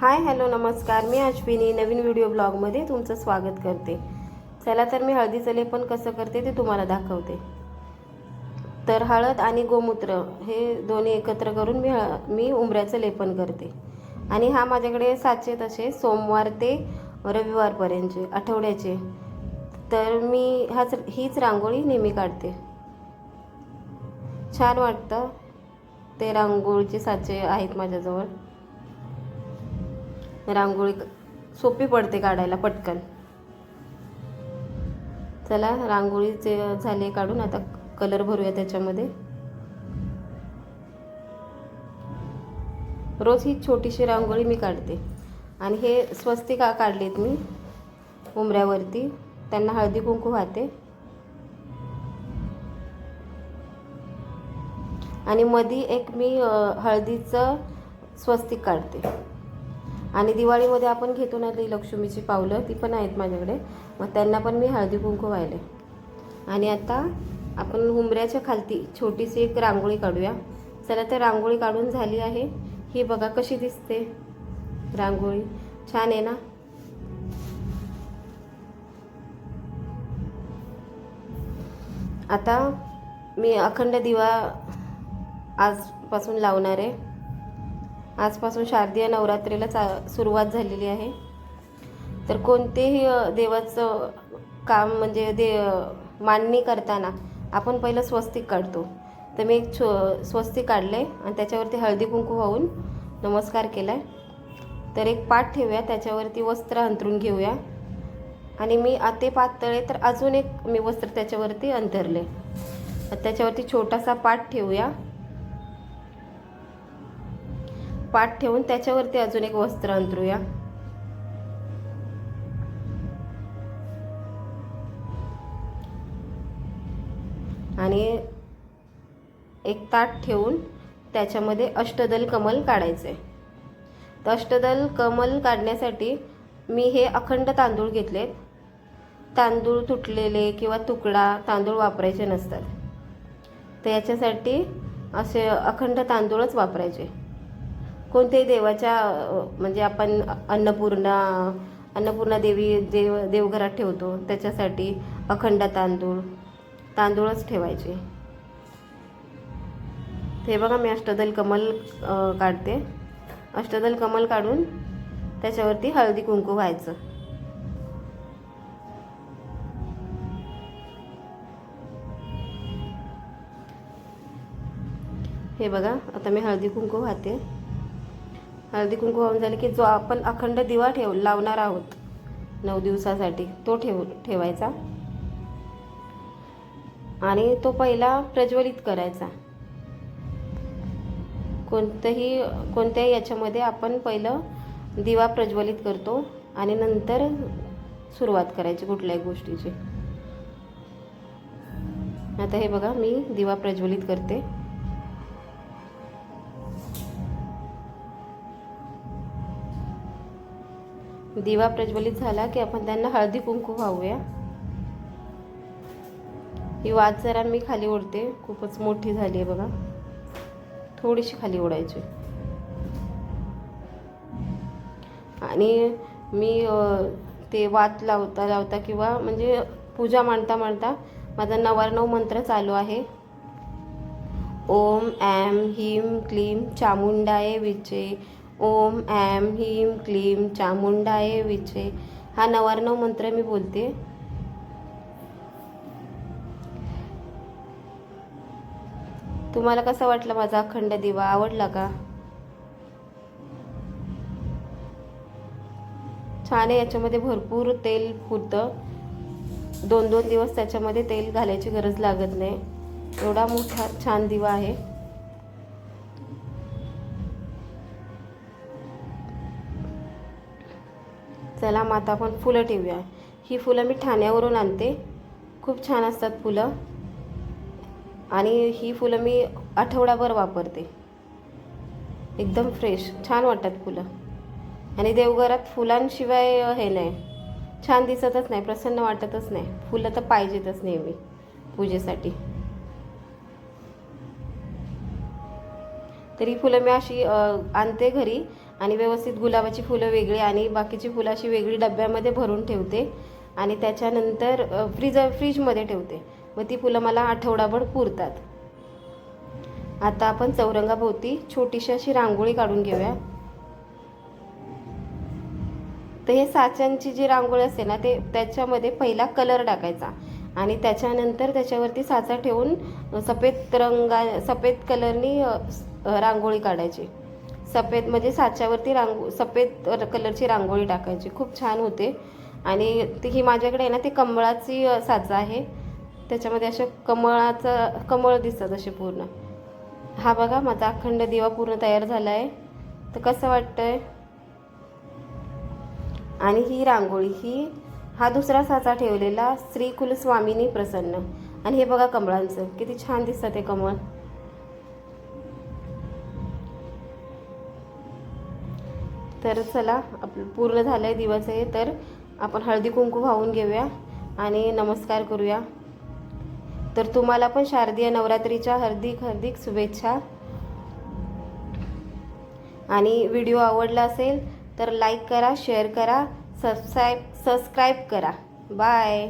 Hi hello नमस्कार, मी अश्विनी नवीन video ब्लॉगमध्ये तुमचं स्वागत करते। चला तर मी हळदीचं लेपन कसं करते ते तुम्हाला दाखवते। तर हळद आणि गोमूत्र हे दोन्ही एकत्र करून मी उंबऱ्याचं लेपन करते। आणि हा माझ्याकडे साचे तसे सोमवार ते रविवारपर्यंतचे आठवड्याचे। तर मी हीच रांगोळी नेहमी काढते। छान वाटतं, ते रांगोळीचे साचे आहेत माझ्याजवळ। रांगोळी सोपी पडते काढायला पटकन। चला रांगोळीचे झाले काढून, आता कलर भरूया त्याच्यामध्ये। रोज ही छोटीशी रांगोळी मी काढते। आणि हे स्वस्तिका काढलेत मी उंबऱ्यावरती, त्यांना हळदी कुंकू वाहते। आणि मध्ये एक मी हळदीचं स्वस्तिक काढते। आणि दिवाळीमध्ये आपण घेतो ना ती लक्ष्मीची पावलं, ती पण आहेत माझ्याकडे, मग त्यांना पण मी हळदी कुंकू वाहिले। आणि आता आपण उंबऱ्याच्या खालती छोटीशी एक रांगोळी काढूया। चला तर रांगोळी काढून झाली आहे। ही बघा कशी दिसते रांगोळी, छान आहे ना। आता मी अखंड दिवा आजपासून लावणार आहे। आजपासून शारदीय नवरात्रीला सुरुवात झालेली आहे। तर कोणतेही देवाचं काम म्हणजे मांडणी करताना आपण पहिलं स्वस्तिक काढतो। तर मी एक स्वस्तिक काढलं आहे आणि त्याच्यावरती हळदी कुंकू वाहून नमस्कार केला आहे। तर एक पाट ठेवूया, त्याच्यावरती वस्त्र अंथरून घेऊया। आणि मी ते पातळ तर अजून एक मी वस्त्र त्याच्यावरती अंथरले, त्याच्यावरती छोटासा पाट ठेवूया। पाट ठेवून त्याच्यावरती अजून एक वस्त्र अंथरूया। आणि एक ताट ठेवून त्याच्यामध्ये अष्टदल कमल काढायचे। तर अष्टदल कमल काढण्यासाठी मी हे अखंड तांदूळ घेतलेत। तांदूळ तुटलेले किंवा तुकडा तांदूळ वापरायचे नसतात, तर याच्यासाठी असे अखंड तांदूळच वापरायचे। कोणत्याही देवाच्या म्हणजे आपण अन्नपूर्णा देवी देवघरात ठेवतो, त्याच्यासाठी अखंड तांदूळच ठेवायचे। हे बघा मी अष्टदल कमल काढते। अष्टदल कमल काढून त्याच्यावरती हळदी कुंकू व्हायचं। हे बघा आता मी हळदी कुंकू वाहते। हळदी कुंकू वाहून झाले की जो आपण अखंड दिवा लावणार आहोत 9 दिवसासाठी तो ठेवायचा। आणि तो पहिला प्रज्वलित करायचा। कोणत्याही याच्यामध्ये आपण पहिलं दिवा प्रज्वलित करतो आणि नंतर सुरुवात करायची कुठल्याही गोष्टीची। आता हे बघा मी दिवा प्रज्वलित करते। दिवा प्रज्वलित झाला की आपण त्यांना हळदी कुंकू वाहूया। ही वात जरा मी खाली ओढते, खूपच मोठी झाली आहे बघा, थोडीशी खाली ओढायची। आणि मी ते वात लावता किंवा म्हणजे पूजा मांडता माझा 99 मंत्र चालू आहे। ओम ऐं ह्रीं क्लीं चामुंडाय विचे, ओम ऐं ह्रीं क्लीं चामुंडाय विचे, हा 99 मंत्र मी बोलते। तुम्हाला कसा वाटला माझा अखंड दिवा, आवडला का? छान आहे, याच्यामध्ये भरपूर तेल फुटतं। 2-2 दिवस त्याच्यामध्ये तेल घालायची गरज लागत नाही, एवढा मोठा छान दिवा आहे। चला मग आता आपण फुलं ठेवूया। ही फुलं मी ठाण्यावरून आणते, खूप छान असतात फुलं। आणि ही फुलं मी आठवडाभर वापरते, एकदम फ्रेश छान वाटतात फुलं। आणि देवघरात फुलांशिवाय हे नाही, छान दिसतच नाही, प्रसन्न वाटतच नाही। फुलं तर पाहिजेतच नेहमी पूजेसाठी। तरी फुलं मी अशी आणते घरी आणि व्यवस्थित गुलाबाची फुलं वेगळी आणि बाकीची फुलं अशी वेगळी डब्यामध्ये भरून ठेवते आणि त्याच्यानंतर फ्रीजमध्ये ठेवते. मग ती फुलं मला आठवडाभर पुरतात. आता आपण चौरंगाभोवती छोटीशी अशी रांगोळी काढून घेऊया. तर हे साच्यांची जी रांगोळी असते ना, ते त्याच्यामध्ये पहिला कलर टाकायचा आणि त्याच्यानंतर त्याच्यावरती साचा ठेवून सफेद कलरनी रांगोळी काढायची. सफेद म्हणजे साच्यावरती सफेद कलरची रांगोळी टाकायची. खूप छान होते. आणि ही माझ्याकडे आहे ना, ती कमळाची साचा आहे. त्याच्यामध्ये अशा कमळ दिसतात असे पूर्ण. हा बघा माझा अखंड दिवा पूर्ण तयार झाला आहे. तर कसं वाटतंय? आणि ही रांगोळी हा दुसरा साचा ठेवलेला श्री कुलस्वामिनी प्रसन्न. आणि हे बघा कमळांचं किती छान दिसतं ते कमळ. तर चला, आपलं पूर्ण झालं आहे दिवस आहे. तर आपण हळदी कुंकू वाहून घेऊया आणि नमस्कार करूया. तर तुम्हाला पण शारदीय नवरात्रीच्या हार्दिक शुभेच्छा. आणि व्हिडिओ आवडला असेल तर लाईक करा, शेअर करा, सबस्क्राईब करा. बाय.